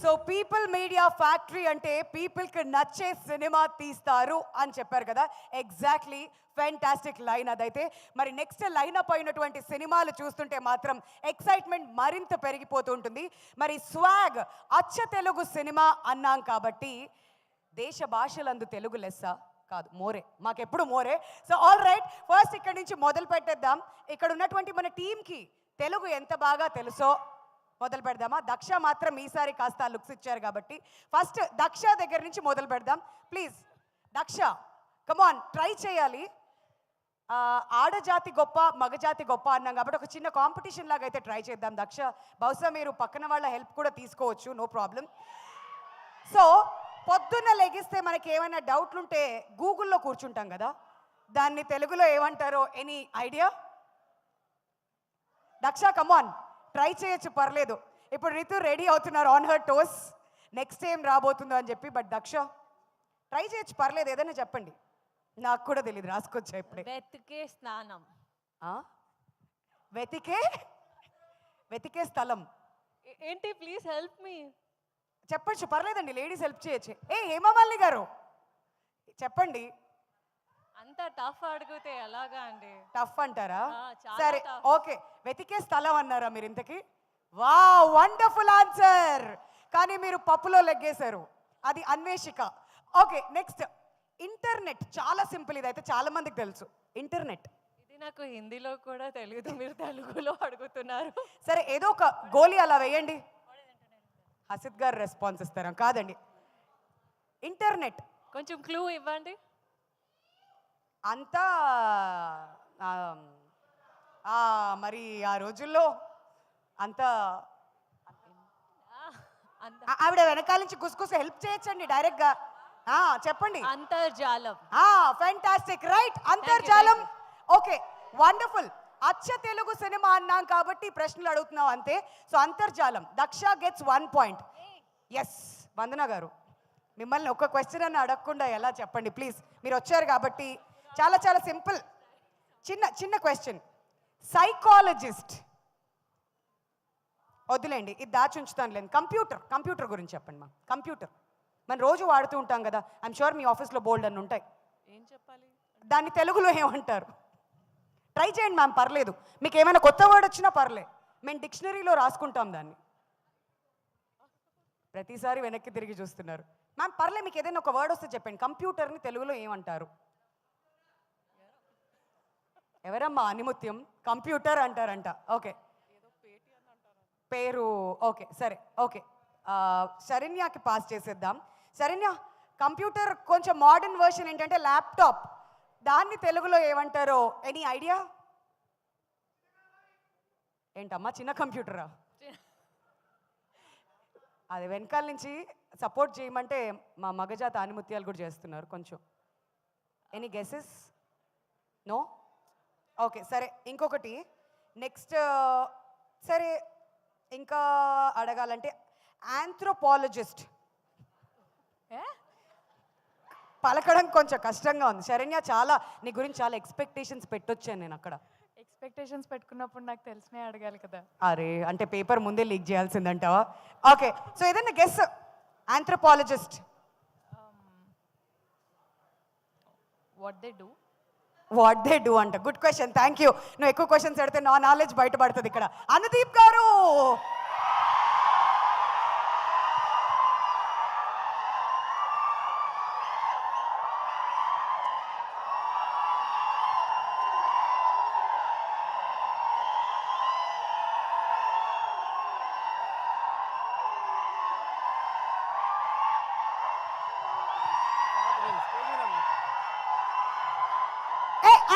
So people media factory అంటే పీపుల్కి నచ్చే సినిమా తీస్తారు అని చెప్పారు కదా. ఎగ్జాక్ట్లీ ఫ్యాంటాస్టిక్ లైన్ అదైతే. మరి నెక్స్ట్ లైనప్ అయినటువంటి సినిమాలు చూస్తుంటే మాత్రం ఎక్సైట్మెంట్ మరింత పెరిగిపోతూ ఉంటుంది. మరి స్వాగ్ అచ్చ తెలుగు సినిమా అన్నాం కాబట్టి దేశ భాషలందు తెలుగు లెస్స కాదు, మోరే, మాకెప్పుడు more. So all right, first ఇక్కడి నుంచి మొదలు పెట్టేద్దాం. ఇక్కడ ఉన్నటువంటి మన టీంకి తెలుగు ఎంత బాగా తెలుసో మొదలు పెడదామా? దక్ష మాత్రం ఈసారి కాస్త లుక్స్ ఇచ్చారు కాబట్టి ఫస్ట్ దక్ష దగ్గర నుంచి మొదలు పెడదాం. ప్లీజ్ దక్ష, కమాన్, ట్రై చేయాలి. ఆడజాతి గొప్ప, మగజాతి గొప్ప అన్నాం కాబట్టి ఒక చిన్న కాంపిటీషన్ లాగా అయితే ట్రై చేద్దాం. దక్ష, బహుశా మీరు పక్కన వాళ్ళ హెల్ప్ కూడా తీసుకోవచ్చు, నో ప్రాబ్లం. సో పొద్దున్న లెగిస్తే మనకి ఏమైనా డౌట్లు ఉంటే గూగుల్లో కూర్చుంటాం కదా, దాన్ని తెలుగులో ఏమంటారో ఎనీ ఐడియా? దక్ష కమాన్, ట్రై చేయొచ్చు, పర్లేదు. ఇప్పుడు రితు రెడీ అవుతున్నారు ఆన్ హర్ టోస్, నెక్స్ట్ ఏం రాబోతుందో అని చెప్పి. బట్ దక్ష ట్రై చేయొచ్చు, పర్లేదు, ఏదైనా చెప్పండి. నాకు కూడా తెలియదు, రాసుకొచ్చా ఇప్పుడే. వెతికే స్నానం. వెతికే స్థలం ఏంటి? Please help me. చెప్పచ్చు, పర్లేదండి, లేడీస్ హెల్ప్ చేయొచ్చు. హేమమాలిని గారు చెప్పండి. అంత టఫ్ అడిగితే ఎలాగా అండి? టఫ్ అంటారా? చాలా సరే tough. ఓకే, వెతికే స్థలం అన్నారా మీరు ఇంతకి? వా, వండర్ఫుల్ ఆన్సర్. కానీ మీరు పప్పులో లెగ్గేశారు, అది అన్వేషిక. Okay, next internet. చాలా సింపుల్, ఇదైతే చాలా మందికి తెలుసు. ఇంటర్నెట్ ఇది నాకు హిందీలో కూడా తెలియదు, మీరు తెలుగులో అడుగుతున్నారు. సరే, ఏదో ఒక గోలీ అలా వేయండి, హసిద్ గారు రెస్పాన్స్ ఇస్తారా? కాదండి, ఇంటర్నెట్. కొంచెం క్లూ ఇవ్వండి. అంతా మరి ఆ రోజుల్లో అంతా ఆవిడ వెనకాల నుంచి గుసగుస హెల్ప్ చేయొచ్చండి డైరెక్ట్గా. చెప్పండి. అంతర్జాలం. ఫ్యాంటాస్టిక్, రైట్, అంతర్జాలం. Okay, wonderful. అచ్చ తెలుగు సినిమా అన్నాం కాబట్టి ప్రశ్నలు అడుగుతున్నాం అంతే. సో అంతర్జాలం. Daksha gets 1 point. ఎస్, వందన గారు, మిమ్మల్ని ఒక క్వశ్చన్ అని అడగకుండా ఎలా చెప్పండి ప్లీజ్. మీరు వచ్చారు కాబట్టి చాలా చాలా సింపుల్, చిన్న క్వశ్చన్. సైకాలజిస్ట్ వద్దులేండి, ఇది దాచి ఉంచుతాను లేదు. కంప్యూటర్ గురించి చెప్పండి. మా కంప్యూటర్ మనం రోజు వాడుతూ ఉంటాం కదా, ఐఎమ్ షూర్ మీ ఆఫీస్లో బోల్డ్ అని ఉంటాయి. ఏం చెప్పాలి? దాన్ని తెలుగులో ఏమంటారు? ట్రై చేయండి మ్యామ్, పర్లేదు. మీకు ఏమైనా కొత్త వర్డ్ వచ్చినా పర్లేదు, మేము డిక్షనరీలో రాసుకుంటాం దాన్ని. ప్రతిసారి వెనక్కి తిరిగి చూస్తున్నారు మ్యామ్, పర్లేదు, మీకు ఏదైనా ఒక వర్డ్ వస్తే చెప్పండి. కంప్యూటర్ని తెలుగులో ఏమంటారు? ఎవరమ్మా? అనిముత్యం కంప్యూటర్ అంటారంట. ఓకే, పేరు. ఓకే సరే, ఓకే, శరణ్యకి పాస్ చేసేద్దాం. శరణ్య, కంప్యూటర్ కొంచెం మోడర్న్ వర్షన్ ఏంటంటే ల్యాప్టాప్, దాన్ని తెలుగులో ఏమంటారో ఎనీ ఐడియా? ఏంటమ్మా, చిన్న కంప్యూటరా? అది వెనకాల నుంచి సపోర్ట్ చేయమంటే మా మగజాత ఆనిముత్యాలు కూడా చేస్తున్నారు కొంచెం. Any guesses? నో? ఓకే సరే, ఇంకొకటి నెక్స్ట్. సరే, ఇంకా అడగాలంటే ఆంథ్రోపాలజిస్ట్. పలకడం కొంచెం కష్టంగా ఉంది. శరణ్య, చాలా నీ గురించి చాలా ఎక్స్పెక్టేషన్స్ పెట్టొచ్చాను నేను అక్కడ. ఎక్స్పెక్టేషన్స్ పెట్టుకున్నప్పుడు నాకు తెలిసినే అడగాలి కదా. అరే, అంటే పేపర్ ముందే లీక్ చేయాల్సిందంటావా? ఓకే, సో ఏదైనా guess. Anthropologist. What they do అంట. Good question, thank you. నువ్వు ఎక్కువ క్వశ్చన్స్ అడితే నా నాలెడ్జ్ బయటపడుతుంది ఇక్కడ. అనుదీప్ గారు,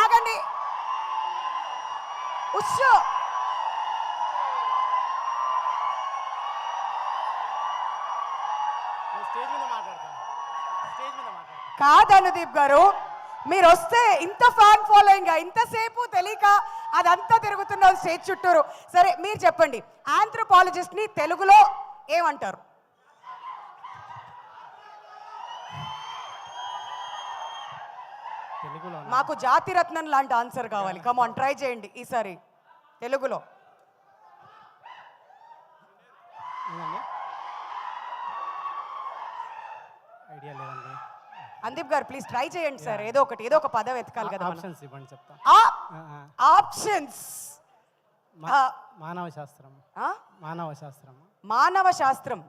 ఆగండి. కాదు అనుదీప్ గారు, మీరు వస్తే ఇంత ఫ్యాన్ ఫాలోయింగ్, ఇంతసేపు తెలియక అదంతా తిరుగుతున్నాం స్టేజ్ చుట్టూరు. సరే, మీరు చెప్పండి, ఆంథ్రోపాలజిస్ట్ ని తెలుగులో ఏమంటారు? మాకు జాతిరత్నం లాంటి ఆన్సర్ కావాలి. కమాన్, ట్రై చేయండి ఈసారి తెలుగులో. ఐడియా లేదండి. అందీప్ గారు ప్లీజ్ ట్రై చేయండి సార్, ఏదో ఒక పదం ఎతకాలి కదా మనం. ఆప్షన్స్ ఇవ్వండి చెప్తా. ఆప్షన్స్. మానవ శాస్త్రం. మానవ శాస్త్రం. మానవ శాస్త్రం,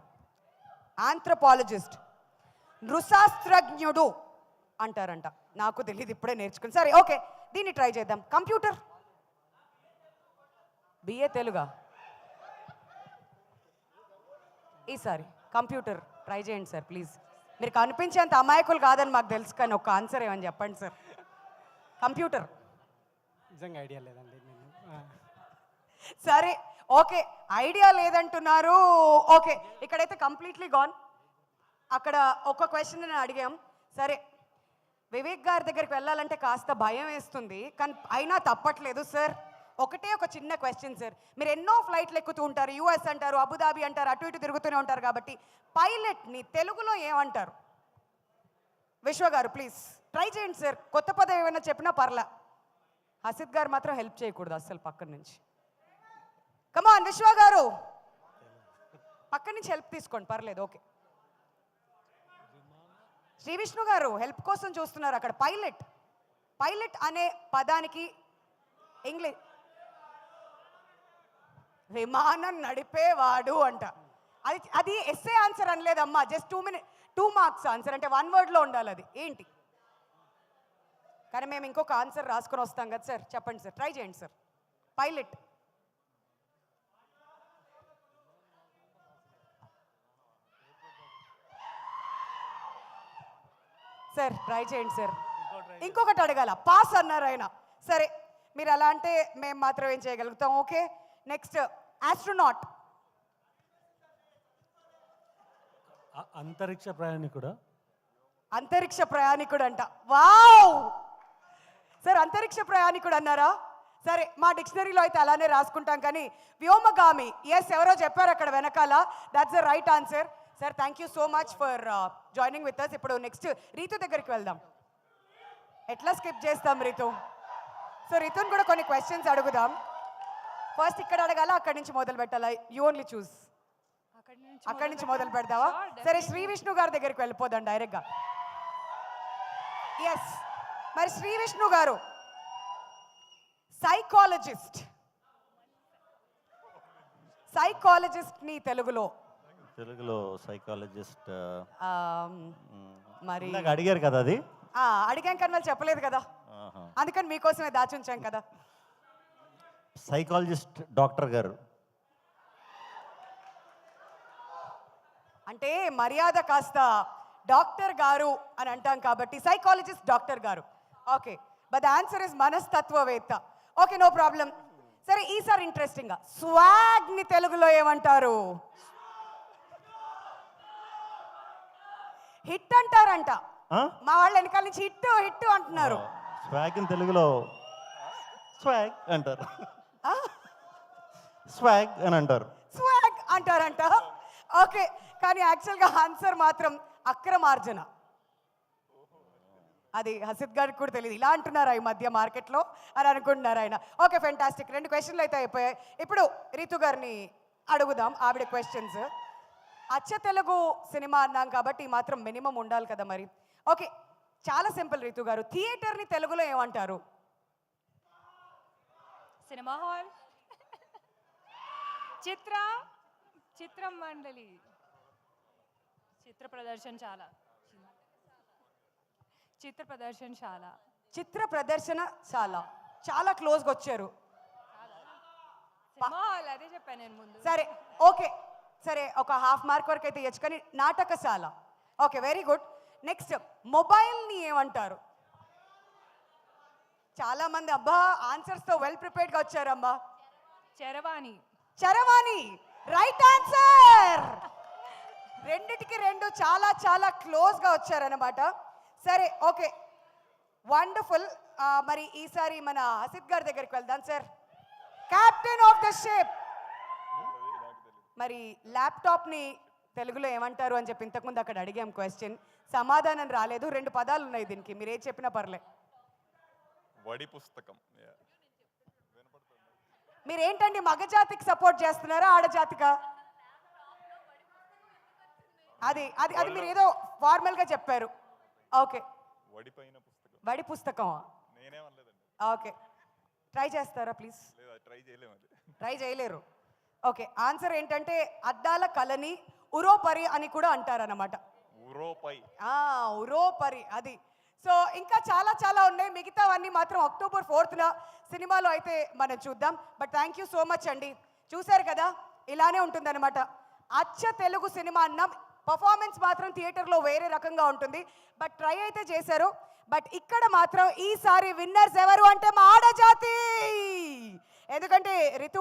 ఆంథ్రోపాలజిస్ట్, నృశాస్త్రజ్ఞుడు అంటారంట. నాకు తెలియదు, ఇప్పుడే నేర్చుకుని. సరే ఓకే, దీన్ని ట్రై చేద్దాం. కంప్యూటర్. బిఏ తెలుగా? ఈసారి కంప్యూటర్ ట్రై చేయండి సార్ ప్లీజ్. మీరు కనిపించేంత అమాయకులు కాదని మాకు తెలుసు, కానీ ఒక ఆన్సర్ ఏమని చెప్పండి సార్. కంప్యూటర్. నిజంగా ఐడియా లేదండి నేను. సరే ఓకే, ఐడియా లేదంటున్నారు. ఓకే, ఇక్కడైతే కంప్లీట్లీ గాన్. అక్కడ ఒక క్వశ్చన్ నేను అడిగాం. సరే, వివేక్ గారి దగ్గరికి వెళ్ళాలంటే కాస్త భయం వేస్తుంది, కానీ అయినా తప్పట్లేదు సార్. ఒకటే ఒక చిన్న క్వశ్చన్ సార్. మీరు ఎన్నో ఫ్లైట్లు ఎక్కుతూ ఉంటారు, యూఎస్ అంటారు, అబుదాబి అంటారు, అటు ఇటు తిరుగుతూనే ఉంటారు కాబట్టి పైలట్ని తెలుగులో ఏమంటారు? విశ్వ గారు ప్లీజ్ ట్రై చేయండి సార్. కొత్త పదం ఏమైనా చెప్పినా పర్లా. హసిద్ గారు మాత్రం హెల్ప్ చేయకూడదు అస్సలు పక్కన నుంచి. కమాన్ విశ్వ గారు, పక్కన నుంచి హెల్ప్ తీసుకోండి, పర్లేదు. ఓకే, శ్రీ విష్ణు గారు హెల్ప్ కోసం చూస్తున్నారు అక్కడ. పైలట్ అనే పదానికి ఇంగ్లీష్ విమానం నడిపేవాడు అంట. అది ఎస్ఏ ఆన్సర్ అనలేదమ్మా, జస్ట్ 2 మార్క్స్ ఆన్సర్, అంటే 1 వర్డ్లో ఉండాలి. అది ఏంటి? కానీ మేము ఇంకొక ఆన్సర్ రాసుకొని వస్తాం కదా సార్. చెప్పండి సార్, ట్రై చేయండి సార్. పైలట్. సార్ ట్రై చేయండి సార్. ఇంకొకటి అడగాల, పాస్ అన్నారు ఆయన. సరే, మీరు అలా అంటే మేము మాత్రం ఏం చేయగలుగుతాం. Okay, next astronaut. అంతరిక్ష ప్రయాణికుడా? అంతరిక్ష ప్రయాణికుడు అంట. వావ్ సార్, అంతరిక్ష ప్రయాణికుడు అన్నారా? సరే, మా డిక్షనరీలో అయితే అలానే రాసుకుంటాం, కానీ వ్యోమగామి, ఎస్ ఎవరో చెప్పారు అక్కడ వెనకాల, that's the right answer. Sir thank you so much for joining with us. ఇప్పుడు నెక్స్ట్ రీతు దగ్గరికి వెళ్దాం. ఎట్లా స్కిప్ చేస్తాం రీతు? సో రీతుని కూడా కొన్ని క్వశ్చన్స్ అడుగుదాం. ఫస్ట్ ఇక్కడ అడగాల, అక్కడి నుంచి మొదలు పెట్టాలా? యూ ఓన్లీ చూస్. అక్కడి నుంచి మొదలు పెడతావా? సరే, శ్రీ విష్ణు గారి దగ్గరికి వెళ్ళిపోదాం డైరెక్ట్గా. ఎస్, మరి శ్రీ విష్ణు గారు సైకాలజిస్ట్ ని తెలుగులో సైకాలజిస్ట్ మరి అడిగారు కదా, అది అడిగాం కానీ వాళ్ళు చెప్పలేదు కదా, అందుకని మీకోసమే దాచుంచాం కదా. సైకాలజిస్ట్ డాక్టర్ గారు అంటే మర్యాద కాస్త డాక్టర్ గారు అని అంటాం కాబట్టి సైకాలజిస్ట్ డాక్టర్ గారు. Okay, but the answer is మనస్తత్వవేత్త. Okay, no problem. సరే, ఈసారి ఇంట్రెస్టింగ్ గా స్వాగ్ ని తెలుగులో ఏమంటారు? హిట్ అంటారంట. మా వాళ్ళు వెనకాల నుంచి హిట్ అంటున్నారు. స్వాగ్ ఇన్ తెలుగులో స్వాగ్ అంటారు. స్వాగ్ అని అంటారు. స్వాగ్ అంటారంట. ఓకే, కానీ యాక్చువల్గా ఆన్సర్ మాత్రం అక్రమార్జన. అది హసిద్ గారికి కూడా తెలియదు, ఇలా అంటున్నారు ఈ మధ్య మార్కెట్లో అని అనుకుంటున్నారు ఆయన. Okay, fantastic. 2 క్వశ్చన్లు అయితే అయిపోయాయి. ఇప్పుడు రీతు గారిని అడుగుదాం ఆవిడ క్వశ్చన్స్. అచ్చ తెలుగు సినిమా అన్నాం కాబట్టి మాత్రం మినిమం ఉండాలి కదా మరి. ఓకే, చాలా సింపుల్ రీతు గారు, థియేటర్ని తెలుగులో ఏమంటారు? Cinema hall. చిత్రం మండలి. చిత్ర ప్రదర్శనశాల. చిత్ర ప్రదర్శనశాల. చాలా క్లోజ్గా వచ్చారు. సినిమా హాల్ అదే చెప్పాను నేను ముందు. సరే ఓకే, సరే ఒక హాఫ్ మార్క్ వరకు అయితే ఇవ్వచ్చు, కానీ నాటకశాల. Okay, very good. నెక్స్ట్, మొబైల్ని ఏమంటారు? చాలా మంది అబ్బా ఆన్సర్స్తో వెల్ ప్రిపేర్డ్గా వచ్చారమ్మా. చరవాణి రైట్ ఆన్సర్. రెండిటికి 2 చాలా చాలా క్లోజ్గా వచ్చారన్నమాట. సరే ఓకే, వండర్ఫుల్. మరి ఈసారి మన హసిద్ గారి దగ్గరికి వెళ్దాం sir. Captain of the ship. మరి ల్యాప్టాప్ని తెలుగులో ఏమంటారు అని చెప్పి ఇంతకుముందు అక్కడ అడిగాం క్వశ్చన్, సమాధానం రాలేదు. 2 పదాలు ఉన్నాయి దీనికి, మీరు ఏది చెప్పినా పర్లే. వడి పుస్తకం. మీరేంటండి మగజాతికి సపోర్ట్ చేస్తున్నారా ఆడజాతికా? అది అది అది మీరు ఏదో ఫార్మల్గా చెప్పారు. ఓకే, వడిపైన పుస్తకం. బడి పుస్తకం. నేనేమనలేదండి. ఓకే, ట్రై చేస్తారా ప్లీజ్? లేదా ట్రై చేయలేము అది. ట్రై చేయలేరు. ఓకే, ఆన్సర్ ఏంటంటే అద్దాల కలని ఉరోపరి అని కూడా అంటారన్నమాట. ఊరోపై. ఉరోపరి అది. సో ఇంకా చాలా చాలా ఉన్నాయి, మిగతావన్నీ మాత్రం అక్టోబర్ 4న సినిమాలో అయితే మనం చూద్దాం. But thank you so much అండి. చూశారు కదా, ఇలానే ఉంటుందన్నమాట. అచ్చ తెలుగు సినిమా అన్నాం, పర్ఫార్మెన్స్ మాత్రం థియేటర్లో వేరే రకంగా ఉంటుంది. బట్ ట్రై అయితే చేశారు. బట్ ఇక్కడ మాత్రం ఈసారి విన్నర్స్ ఎవరు అంటే మా ఆడజాతి. ఎందుకంటే రితు